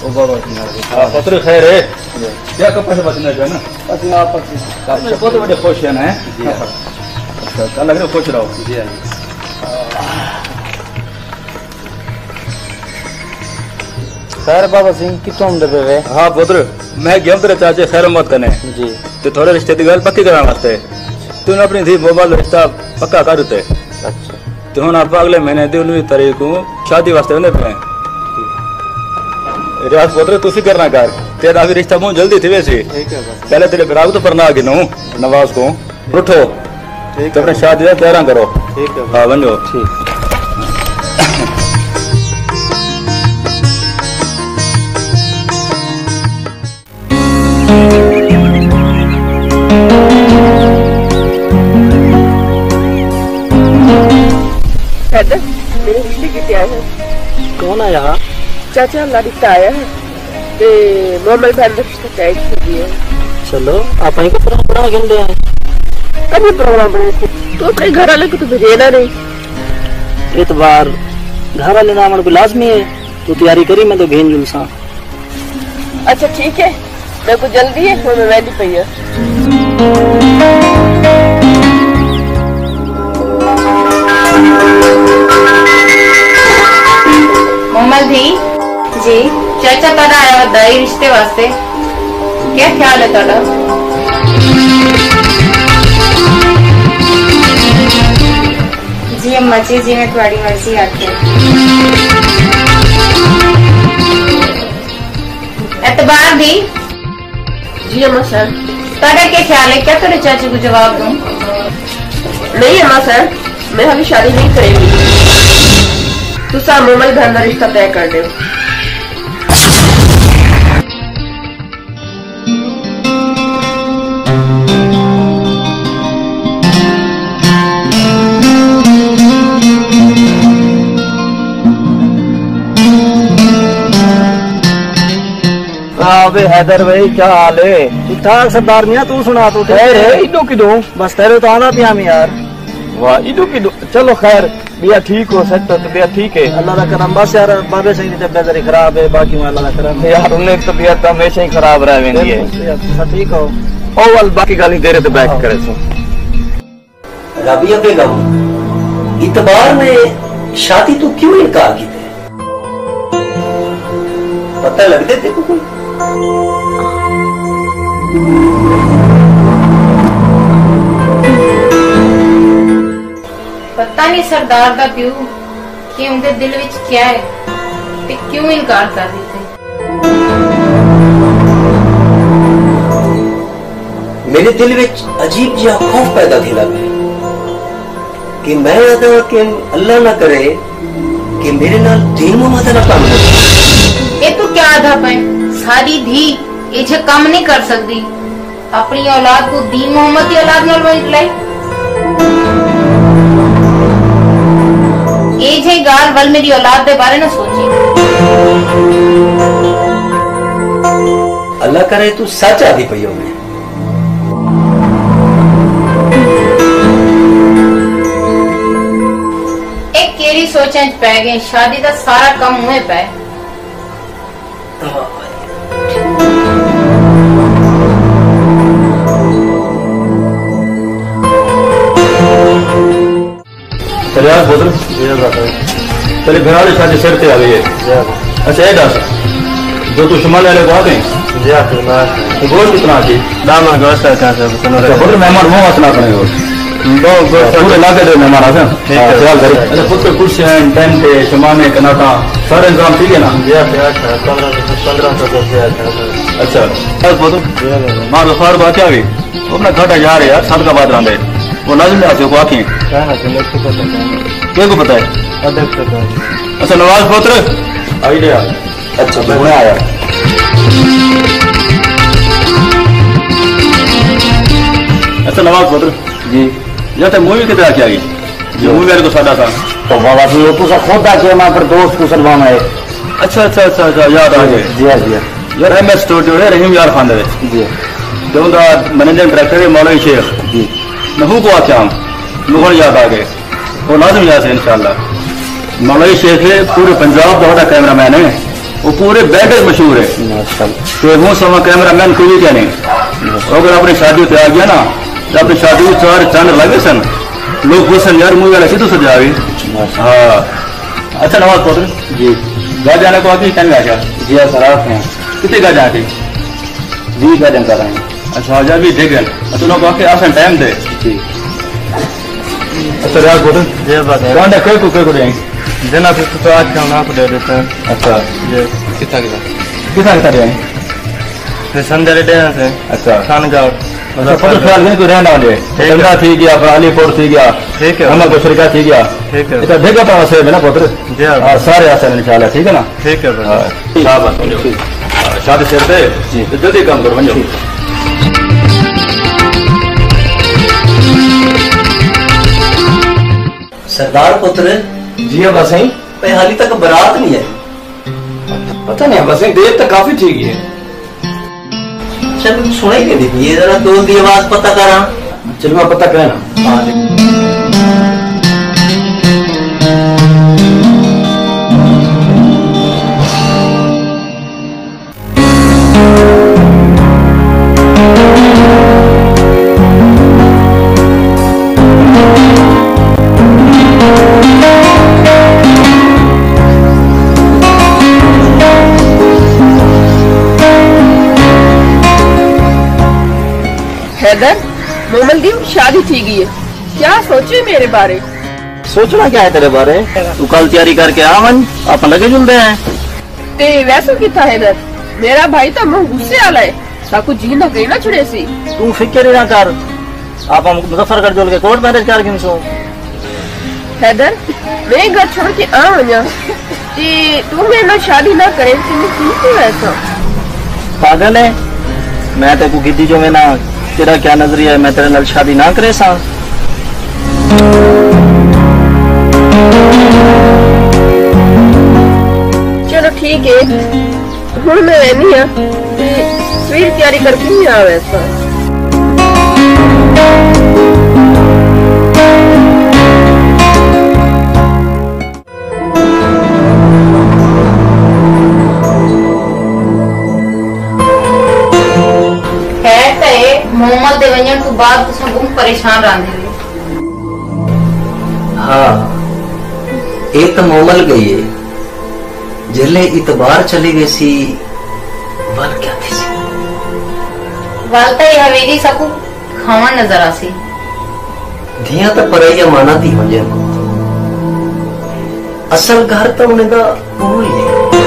ओ बाबा हां पुत्र खैर है क्या कपड़े से बचने का ना पति आप पति बहुत बड़े खुश है ना जी अच्छा कल लग रहा खुश रहो जी खैर बाबा सिंह कितों दबे वे हाँ पुत्र मैं गया तेरे चाचे खैर मत करने जी तो थोड़े रिश्ते की गल पक्की कराने वास्ते तूने अपनी थी मोबाइल रिश्ता पक्का कर देते अच्छा तो हम आप अगले महीने दी 19 तारीख को शादी वास्ते बने पे रियाज पुत्र तू फिक्र ना कर तेरा भी रिश्ता बहुत जल्दी थी वैसे ठीक है पहले तेरे बिराग तो पढ़ना आ गिनू नवाज को उठो ठीक तो अपने शादी का तैयार करो ठीक है हाँ बनो ठीक मेरे रिश्ते कितने आए हैं कौन है यहाँ चाचा अल्लाह रिश्ता आया है ते मोहम्मद भाई ने रिश्ता तय कर दिया चलो आप ही को प्रोग्राम गिन ले आए कब ये प्रोग्राम बने थे तो अपने घर वाले को तो भेजना नहीं इतबार घर वाले नाम को लाजमी है तो तैयारी करी मैं तो घेन जुलसा अच्छा ठीक है मेरे को जल्दी है मैं वैली पई है मोमल दी जी चाचा तारा आया दई रिश्ते वास्ते क्या ख्याल है तारा जी अम्मा जी मैं तुम्हारी मर्जी आती एतबार दी जी अम्मा सर तारा क्या ख्याल है क्या तेरे चाचे को जवाब दूं नहीं अम्मा सर मैं अभी शादी नहीं करेंगी तू सा मोमल घर का रिश्ता तय कर दे अबे हैदर भाई क्या हाल है ठीक ठाक सरदार मियां तू सुना तू खैर है इदो किदो बस तेरे तो आना पिया में यार वाह इदो किदो चलो खैर बिया ठीक हो सकता तो बिया ठीक है अल्लाह का करम बस यार बाबे से तबीयत जरी खराब है बाकी में अल्लाह का करम यार उन्हें तबीयत हमेशा ही खराब रह वेंदी है यार ठीक हो ओ वाल बाकी गाली तेरे ते बैक करे सो राबिया बेगम इतबार ने शादी तो क्यों इनकार की थे पता लगते थे को कोई पता नहीं सरदार दा प्यू कि उनके दिल विच क्या है ते क्यों इनकार कर देते मेरे दिल विच अजीब जिहा खौफ पैदा थी लगे कि मैं अदा कि अल्लाह ना करे कि मेरे नाल दीन मोहम्मद ना काम करे ये तो क्या अदब है सारी धी ये काम नहीं कर सकती अपनी औलाद को दीन मोहम्मद की औलाद नाल मिलाई ये गाल वल मेरी औलाद के बारे में सोची अल्लाह करे तू सच आदि पई हो मैं एक केरी सोचें पै गए शादी का सारा कम हुए पे रियाज पुत्र तेरे घर वाली शादी सिर पे आ गई है अच्छा ये दस जो तू शुमाल वाले को आ गए तो गोश्त कितना थी दामा गोश्त पुत्र मेहमान वो मसला करेंगे पूरे इलाके दे मेहमान आ ख्याल करें अच्छा पुत्र कुर्सियां टेंट शमाने कनाटा सारे इंतजाम ठीक है ना 1500 अच्छा पुत्र मां रफार बात क्या हुई अपना घाटा जा रहे यार साल का बाद रांधे वो लाजिम आते को आखिं क्या को पता है अच्छा नवाज पुत्र आइडिया अच्छा मैं आया अच्छा नवाज पुत्र जी जैसे मूवी कितने आके आई जो मूवी वाले को सादा था तो बाबा जी वो तो खुद आके वहां पर दोस्त को सलमान है अच्छा अच्छा अच्छा अच्छा याद आ गए जी जी यार एमएस स्टूडियो है रहीम यार खान दे जी जो उनका मैनेजर डायरेक्टर है मौलवी शेख जी नहू को आख्या मुगल याद आ गए वो लाजम याद है इंशाल्लाह मौलवी शेख है पूरे पंजाब का बड़ा कैमरा मैन है वो पूरे बैग मशहूर है। तो वो समा कैमरा मैन कोई क्या नहीं। अगर अपनी शादी पे आ गया ना तो अपनी शादी में 4 चांद लगे सन, लोग पूछन यार मुझे वाला कितों सजावे। हाँ अच्छा नवाज पुत्र जी, गा जाने को आके टाइम आ गया जी। सर आप हैं कितने गा जाके 20 गा कर रहे हैं। अच्छा आ जा भी ठीक है, तो लोग आके आसन टाइम दे जी। अच्छा यार पुत्र जी बात है कौन है कोई देंगे देना फिर तो आज का ना को दे देते हैं। अच्छा ये कितना दें फिर संदर दे से। अच्छा खानगांव मतलब पता ख्याल नहीं कोई रहना वाले ठंडा थी गया अलीपुर थी गया ठीक है हम को शरीका थी गया ठीक है। इतना देखा पास है ना पुत्र जी हां सारे आसन इंशाल्लाह ठीक है ना ठीक है। हां शाबाश शादी से दे जी जल्दी काम करो बनो। सरदार पुत्र जी अब सही पे हाली तक बारात नहीं है। पता नहीं बस देर तक काफी ठीक है। चल सुनाई के दी ये जरा दो की आवाज पता करा। चल मैं पता कहना। हाँ हैदर मोमल दी शादी ठीक है, क्या सोचे मेरे बारे? सोचना क्या है तेरे बारे? तू कल तैयारी करके आ मन आप लगे जुलते हैं ते वैसे कितना हैदर मेरा भाई तो मुंह गुस्से आला है ताकू जी ना कहीं ना छुड़े सी। तू फिक्र ना कर आप हम मुजफ्फरगढ़ जोल के कोर्ट मैरिज कर के सो। हैदर मैं घर छोड़ के आ वना ते तू मेरे ना शादी ना करे तो ऐसा पागल है मैं तेको गिद्दी जो मैं ना तेरा क्या नजरिया है मैं तेरे नाल शादी ना करे सा। चलो ठीक है हुण मैं रहनी है फिर तैयारी करके नहीं आ वैसा। मोहम्मद दे वजन तो बाद तुम बहुत परेशान रहंदे। हाँ एक तो मोमल गई है जल्ले इतबार चली गई सी बल क्या थी सी वालता ये हवेली सकू खावा नजर आसी धिया तो परैया माना थी मुझे असल घर तो उन्हें का वो ही है।